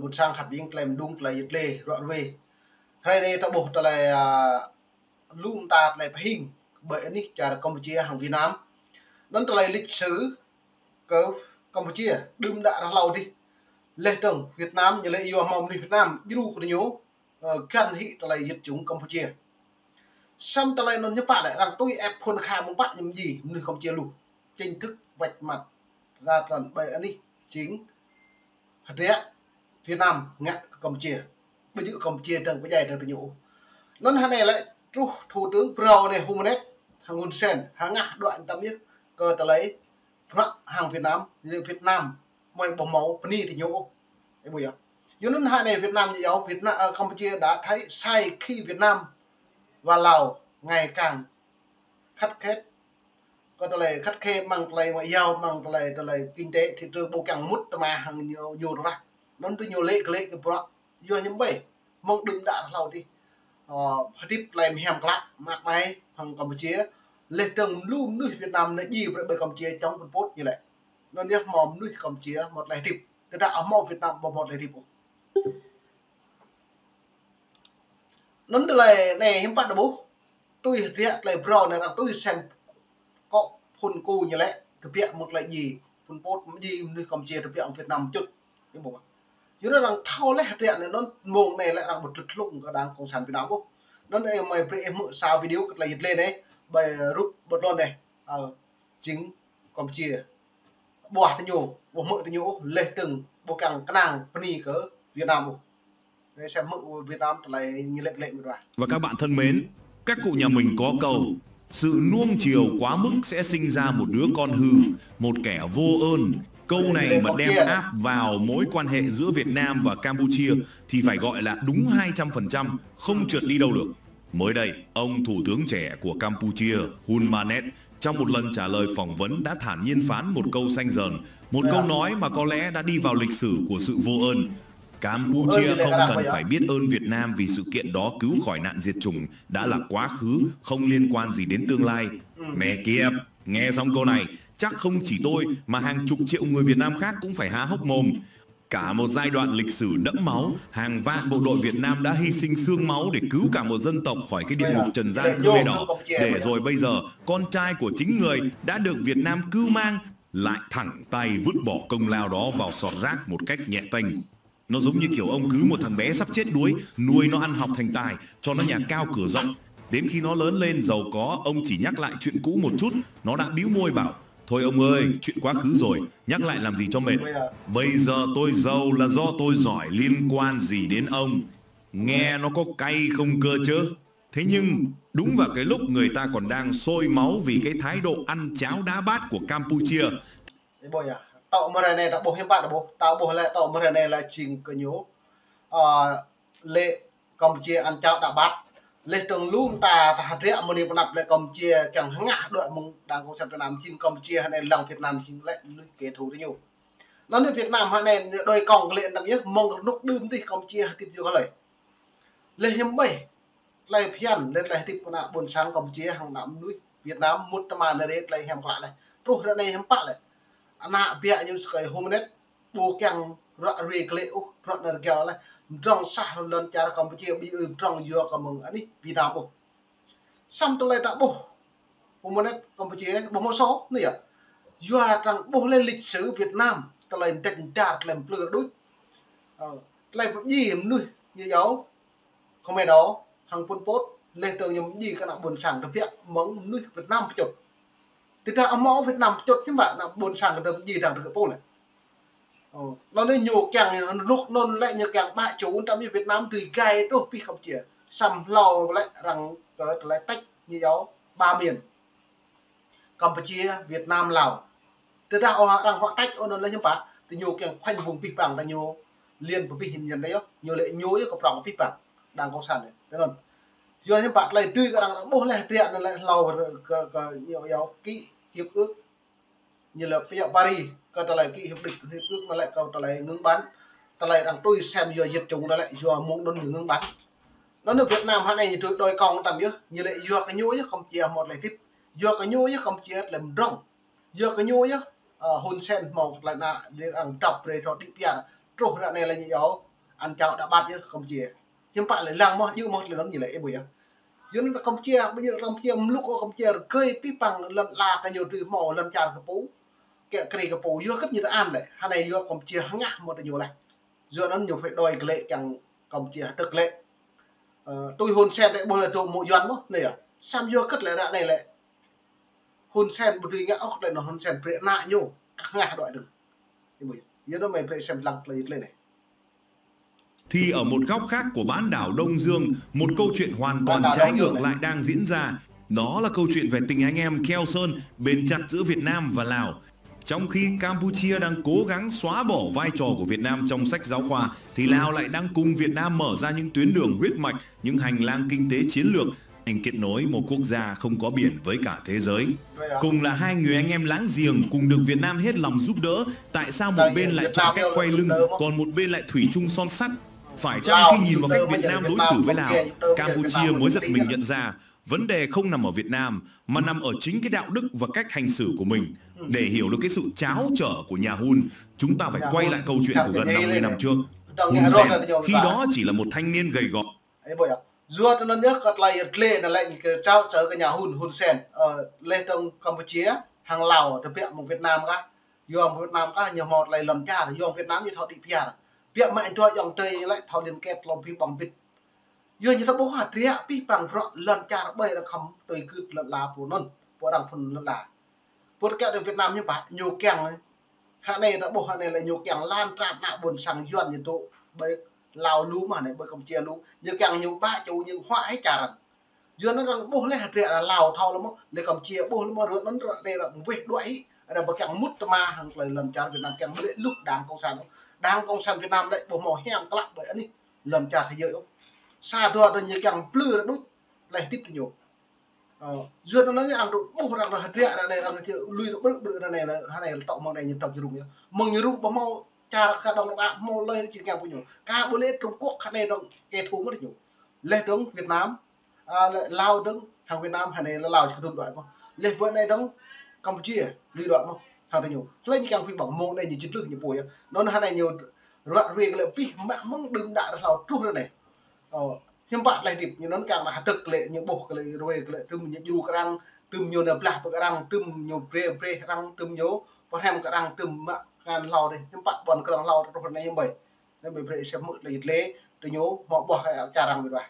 một sang khát biến làm đúng là dịch lệ rõ về hay đây ta buộc ta lại luôn ta lại hình bởi ní trả Campuchia hàng Việt Nam nên ta lại lịch sử cơ Campuchia đừng đã ra lâu đi lệ tưởng Việt Nam như lệ yêu mong đi Việt Nam yêu của nhố căn hị ta lại diệt chúng Campuchia xong ta lại nó nhớ bạn lại rằng tôi ép khuôn khá một bạn như gì nơi Campuchia luôn chính thức vạch mặt ra tận bởi đi chính hạt rẽ Việt Nam ngã Campuchia bây giờ Campuchia từng cái dài từng nhổ nên hàng này lại thủ tướng Pro này Humanet hàng Hun Sen hàng ngã đoạn tâm nhất cơ ta lấy hàng Việt Nam mọi bóng máu Pani thì nhổ cái buổi cho nên hai này Việt Nam như giáo Việt Nam Campuchia đã thấy sai khi Việt Nam và Lào ngày càng khắt khe còn ta lại khắt khe bằng lại ngoại giao bằng lại kinh tế thị trường bộ càng mút mà hàng nhiều đó ra nó tôi nhiều lệ cái pro do những bảy mong đừng đã lâu đi tiếp làm hèm lạ mạc máy hàng Campuchia lệ trường luôn nước Việt Nam lại gì với Campuchia trong một phút như vậy nó nhắc mồm nước Campuchia một lại tiếp tức là ở mồm Việt Nam một lại tiếp nó từ này hiếm bạn bố tôi hiện lại pro này là tôi xem có phun cu như vậy thực hiện một lại gì phun post gì nước Campuchia thực hiện Việt Nam chút cái bộ chứ nó rằng thao lấy hạt điện này nó mồm này lại là một trực lụng của đảng cộng sản Việt Nam không nó đây mày em mở sao video là dịch lên đấy bài rút một lần này chính Campuchia bỏ thì nhổ bỏ mở thì nhổ lên từng bộ càng cái nàng Pani cỡ Việt Nam không để xem mở Việt Nam lại như lệnh rồi. Và các bạn thân mến, các cụ nhà mình có câu sự nuông chiều quá mức sẽ sinh ra một đứa con hư, một kẻ vô ơn. Câu này mà đem áp vào mối quan hệ giữa Việt Nam và Campuchia thì phải gọi là đúng 200%, không trượt đi đâu được. Mới đây, ông thủ tướng trẻ của Campuchia, Hun Manet, trong một lần trả lời phỏng vấn đã thản nhiên phán một câu xanh dờn, một câu nói mà có lẽ đã đi vào lịch sử của sự vô ơn. Campuchia không cần phải biết ơn Việt Nam vì sự kiện đó cứu khỏi nạn diệt chủng đã là quá khứ, không liên quan gì đến tương lai. Mẹ kiếp, nghe xong câu này, chắc không chỉ tôi mà hàng chục triệu người Việt Nam khác cũng phải há hốc mồm. Cả một giai đoạn lịch sử đẫm máu, hàng vạn bộ đội Việt Nam đã hy sinh xương máu để cứu cả một dân tộc khỏi cái địa ngục trần gian Khmer Đỏ. Để rồi bây giờ, con trai của chính người đã được Việt Nam cưu mang, lại thẳng tay vứt bỏ công lao đó vào sọt rác một cách nhẹ tênh. Nó giống như kiểu ông cứu một thằng bé sắp chết đuối, nuôi nó ăn học thành tài, cho nó nhà cao cửa rộng. Đến khi nó lớn lên giàu có, ông chỉ nhắc lại chuyện cũ một chút, nó đã bĩu môi bảo: thôi ông ơi, chuyện quá khứ rồi, nhắc lại làm gì cho mệt. Bây giờ tôi giàu là do tôi giỏi, liên quan gì đến ông. Nghe nó có cay không cơ chứ. Thế nhưng đúng vào cái lúc người ta còn đang sôi máu vì cái thái độ ăn cháo đá bát của Campuchia. Tạo mà này đã bộ hiệp bạn bộ tạo bộ lại tạo mà này là trình cơ nhố lệ Campuchia ăn cháo đá bát lệ trường luôn ta hạt rẽ một niệm nạp lại Campuchia chẳng hứng ngã đợi mong đảng cộng sản Việt Nam chính Campuchia này lòng Việt Nam chính lại kế thù đấy nhiều nó như Việt Nam này đôi còng lệ nằm nhất mong lúc đương đi Campuchia tiếp vô cái lời lệ hiếm bảy lại phiền lên lại tiếp nào buồn sáng Campuchia hàng năm núi Việt Nam một trăm ngàn đấy lại hẻm lại rồi ra này hiếm bạn lại anak pihak như sekai Humanet bukan rekleu partner kau lah drong sah lon cara Campuchia bi drong yo kamung ani Việt Nam bo sam to lai tak bo Humanet Campuchia bo mo so ni ya yo trang bo lên lịch sử Việt Nam to lai đền đạt làm plơ đối lai gì nuôi như giáo không ai đó hàng Pol Pot lên tường nhầm gì các bạn buồn sảng thực hiện mong nuôi Việt Nam chụp thì ta mỏ Việt Nam chốt chứ bạn là buồn sàng được gì đằng được bộ này nó nên nhiều càng lúc non lại như càng bại chú trong như Việt Nam tùy gai đôi pi không chỉ sầm lầu lại rằng lại tách như giáo ba miền Campuchia Việt Nam Lào từ ra họ đang họ tách nó lấy như bạn thì nhiều càng khoanh vùng pi bằng là nhiều liên của pi hình nhận đấy nhiều lệ nhối của trọng pi bằng đang có sản này thế nên do những bạn lại tươi rằng bố lại tiện lại lầu nhiều giáo kỹ hiệp ước như là phía Paris còn ta lại kỹ hiệp ước nó lại cầu ta lại ngưng bắn ta lại rằng tôi xem giờ diệt chủng nó lại do muốn đơn ngưng bắn nó nước Việt Nam hôm nay từ đôi con tầm như lại do cái nhối không chia một lại tiếp do cái nhối không chia làm rong do cái nhối Hun Sen một lại là để ăn tập để cho đi tiền rồi này là như giáo ăn cháo đã bắt chứ Campuchia hiếm bạn lại lăng mà như một lần như lại bây giờ dân Campuchia bây giờ Campuchia lúc ở Campuchia cây pi bằng lần là cái nhiều từ mỏ lần tràn cái bú cái bú vô cất như đã ăn lại hai này vô Campuchia hăng ngã một cái nhiều này dựa nó nhiều phải đòi cái lệ chẳng Campuchia thực lệ tôi hôn sen đấy bây giờ tôi mộ doan này à sam vô cất lại này lại hôn sen một người ngã ốc lại nó hôn sen phải nại nhô các ngã đòi được thì bây giờ nó mày phải xem lăng lên này. Thì ở một góc khác của bán đảo Đông Dương, một câu chuyện hoàn toàn trái ngược lại đang diễn ra. Đó là câu chuyện về tình anh em keo sơn bền chặt giữa Việt Nam và Lào. Trong khi Campuchia đang cố gắng xóa bỏ vai trò của Việt Nam trong sách giáo khoa, thì Lào lại đang cùng Việt Nam mở ra những tuyến đường huyết mạch, những hành lang kinh tế chiến lược, thành kết nối một quốc gia không có biển với cả thế giới. Cùng là hai người anh em láng giềng, cùng được Việt Nam hết lòng giúp đỡ, tại sao một bên lại chọn cách quay lưng, còn một bên lại thủy chung son sắt? Phải chăng khi nhìn vào cách Việt Nam đối xử với Lào, Campuchia mới giật mình nhận ra vấn đề không nằm ở Việt Nam mà nằm ở chính cái đạo đức và cách hành xử của mình. Để hiểu được cái sự tráo trở của nhà Hun, chúng ta phải quay lại câu chuyện của gần 50 năm trước. Hun Sen khi đó chỉ là một thanh niên gầy gò. Dua cho nó nước còn lại lệ là lại cái trao trở cái nhà Hun Sen ở lê trong Campuchia hàng Lào thực hiện một Việt Nam cả, dùng Việt Nam cả nhiều một lại lần cha dùng Việt Nam như thọ địa bia việc mà anh cho dòng tây lại thao liên kết lòng phi bằng vịt giờ như ta bố hạt ria phi bằng rõ lần cha bây là không tôi cứ lần là của non của đảng phần lần là của kẹo được Việt Nam như vậy nhiều kèng hạ này đã bố hạ này là nhiều kèng lan tràn nạ buồn sang yuan như tụ bây Lào lú mà này bây Campuchia lú nhiều kèng nhiều ba châu nhiều hoa hết trà rằng giờ nó đang bố lấy hạt ria là Lào thao lắm lấy Campuchia bố nó rồi nó đây là việc đuổi là một kèng mút ma hàng lần cha Việt Nam kèng lễ lúc đảng cộng sản đang công sản Việt Nam đấy bộ mỏ heo các bạn bởi anh đi lần trả thế giới không xa đua là như càng blue nó đút lại tiếp nhiều duyên nó nói rằng bố rằng là hạt rẻ này là lui nó bự này là hai này là tạo mong này như tạo như rung nhá mong như rung bóng mau cha cả đồng bạc mau lên chỉ kèm của nhiều cả bữa lễ Trung Quốc hai này đồng kẻ thù mất nhiều lễ tướng Việt Nam Lào đứng hàng Việt Nam hai này là Lào chỉ đồng đội không lễ vợ này đứng Campuchia lui đội không hàng nhiều lấy như càng phi bỏng môn này như chiến lược như bùi nó hai này nhiều rồi về cái lệ pi mẹ mong đừng đã là trút này nhưng bạn lại điệp như nó càng là thực lệ như bộ cái lệ rồi cái lệ tùm như du cái răng tùm nhiều nệp lạc cái răng tùm nhiều pre răng tùm nhiều và thêm cái răng tùm ngàn lò đây nhưng bạn còn cái răng lò trong phần này như vậy nên mình phải xem mức là lệ từ nhố họ bỏ cái trà răng rồi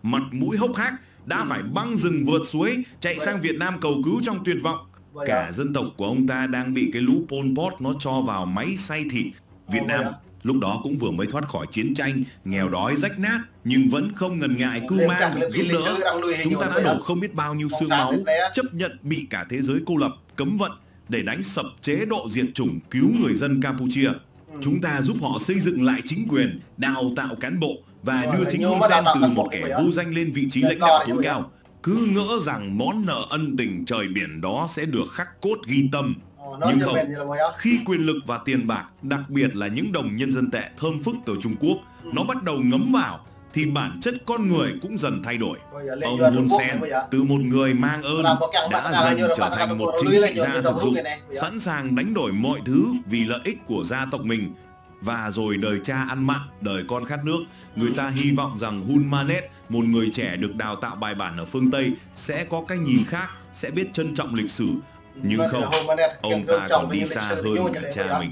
mặt mũi hốc hác đã phải băng rừng vượt suối chạy sang Việt Nam cầu cứu trong tuyệt vọng. Cả dân tộc của ông ta đang bị cái lũ Pol Pot nó cho vào máy xay thịt. Việt Nam lúc đó cũng vừa mới thoát khỏi chiến tranh, nghèo đói rách nát nhưng vẫn không ngần ngại cưu mang giúp đỡ. Chúng ta đã đổ không biết bao nhiêu xương máu, chấp nhận bị cả thế giới cô lập, cấm vận để đánh sập chế độ diệt chủng cứu người dân Campuchia. Chúng ta giúp họ xây dựng lại chính quyền, đào tạo cán bộ và đưa chính Hun Sen từ một kẻ vô danh lên vị trí lãnh đạo tối cao. Cứ ngỡ rằng món nợ ân tình trời biển đó sẽ được khắc cốt ghi tâm. Nhưng không, khi quyền lực và tiền bạc, đặc biệt là những đồng nhân dân tệ thơm phức từ Trung Quốc, nó bắt đầu ngấm vào, thì bản chất con người cũng dần thay đổi. Ông Hun Sen từ một người mang ơn đã dần trở thành một chính trị gia thực dụng, sẵn sàng đánh đổi mọi thứ vì lợi ích của gia tộc mình. Và rồi đời cha ăn mặn, đời con khát nước, người ta hy vọng rằng Hun Manet, một người trẻ được đào tạo bài bản ở phương Tây, sẽ có cái nhìn khác, sẽ biết trân trọng lịch sử. Nhưng không, ông ta còn đi xa hơn cả cha mình.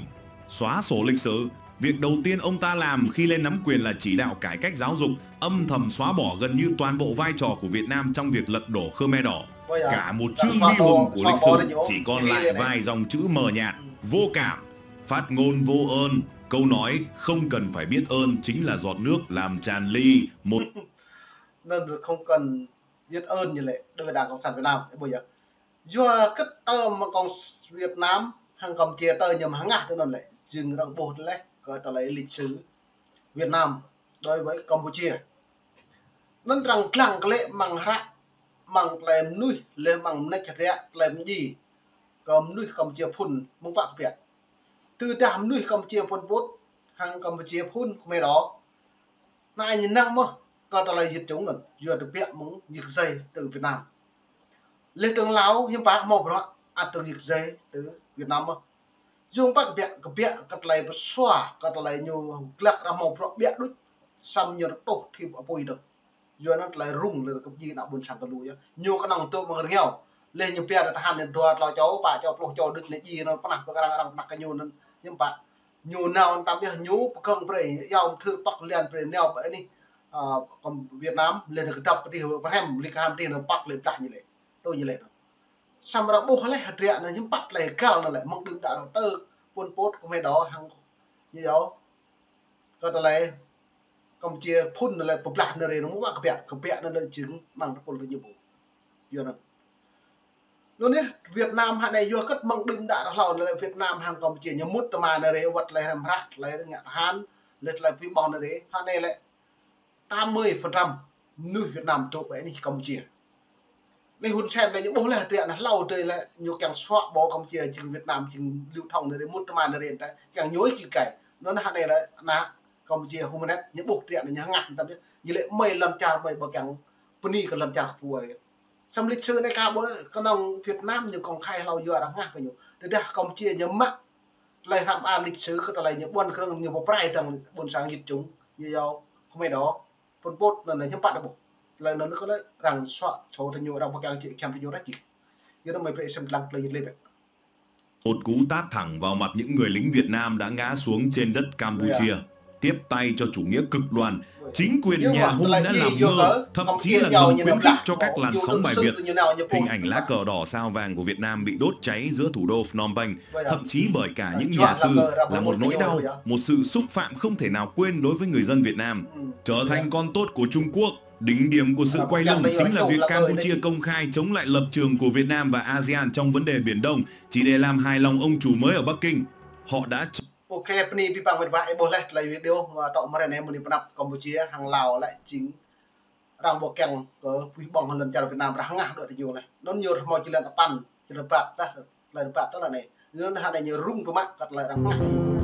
Xóa sổ lịch sử, việc đầu tiên ông ta làm khi lên nắm quyền là chỉ đạo cải cách giáo dục, âm thầm xóa bỏ gần như toàn bộ vai trò của Việt Nam trong việc lật đổ Khmer Đỏ. Cả một chương bi hùng của lịch sử chỉ còn lại vài dòng chữ mờ nhạt, vô cảm, phát ngôn vô ơn. Câu nói không cần phải biết ơn chính là giọt nước làm tràn ly một. Nên không cần biết ơn như lệ đối với Đảng Cộng sản Việt Nam bây giờ. Do cất tơ mà còn Việt Nam hàng cầm chia tơ nhầm hàng ngạt nên lệ dừng rằng bột lấy gọi ta lấy lịch sử Việt Nam đối với Campuchia. Nên rằng lặng lệ bằng rạ bằng lèm nuôi lên bằng nách rạ lèm gì cầm nuôi Campuchia phun mông bạc Việt. Từ đám nuôi Campuchia Pol Pot hàng Campuchia phun Khmer Đỏ này nhìn năng mơ còn ta lấy diệt chúng lần vừa được viện muốn diệt dây từ Việt Nam lên tướng Láo hiếm bác một đó từ diệt dây từ Việt Nam mơ dùng bắt cái cắt lại xóa cắt lại nhiều lắc ra màu pro bẹ đứt xăm nhiều tổ thì ở bôi được giờ nó lại rung lên cái gì nào buồn sẵn cái lùi nhiều cái năng tôi bằng nghèo lên nhiều bẹ đã hành đến đoạt là cháu bà cháu pro cho đứt này gì nó bắt nạt cái đang mặc cái nhiều nên nhưng bạn nhiều nào tạm biệt nhú không phải giao thư bắc liền phải neo vậy đi còn Việt Nam lên được tập đi vào hem lịch ham tiền nó bắc lên lại như vậy tôi như vậy xong rồi bố lấy hạt rẻ này nhưng bắt lại cao lại mong đừng đã tơ Pol Pot của mấy đó hàng như đó có lại Campuchia phun lại bộc lạc này nó muốn vào cái bẹ nó lên chứng bằng cái nhiều bộ giờ này luôn đấy Việt Nam hạn này vừa cất mong đừng đã lò lại Việt Nam hàng Campuchia như mút mà này vật lại làm rác lại ngạn Hàn lại quý bòn này hạn này lại 80% người Việt Nam tụ vậy đi Campuchia này Hun Sen này những bố là tiền là lâu tới là nhiều càng xóa bỏ Campuchia chừng Việt Nam chừng lưu thông này mút mà này càng nhối kỳ cày nó hạn này là Campuchia Humanet những bộ tiền này nhang ngàn tâm chứ như lệ mây lần tràn mây bờ càng puni còn lần tràn phùi xong lịch sử này cả bố con ông Việt Nam nhiều còn khai lâu giờ đang ngạc nhiều thế đây Campuchia nhớ mắc lại làm an lịch sử cái lại những buôn cái nhiều bộ prai trong buôn sáng dịch chúng như nhau không mấy đó Pol Pot lần này nhắm bạn được bộ lại nó có đấy rằng soạn số thành nhiều đồng bậc càng chị kèm với nhiều đấy chị giờ nó mới phải xem lăng lên lên Một cú tát thẳng vào mặt những người lính Việt Nam đã ngã xuống trên đất Campuchia, tiếp tay cho chủ nghĩa cực đoan. Chính quyền nhà Hun đã làm ngơ, thậm chí là ngầm khuyến khích cho các làn sóng bài Việt. Hình ảnh lá cờ đỏ sao vàng của Việt Nam bị đốt cháy giữa thủ đô Phnom Penh, thậm chí bởi cả những nhà sư, là một nỗi đau, một sự xúc phạm không thể nào quên đối với người dân Việt Nam. Trở thành con tốt của Trung Quốc, đỉnh điểm của sự quay lưng chính là việc Campuchia công khai chống lại lập trường của Việt Nam và ASEAN trong vấn đề Biển Đông, chỉ để làm hài lòng ông chủ mới ở Bắc Kinh. Họ đã ok, peni pipang berbagai boleh là video mà tọa mà này muốn đi Nam Campuchia hàng Lào lại chính rằng bộ kèng có quý bỏng hơn lần chào Việt Nam hàng ngàn đội thì nhiều này nó nhiều mọi chuyện là pan chỉ là bạt ta là bạt đó là này nó hàng này nhiều rung của mạng cắt lại hàng ngàn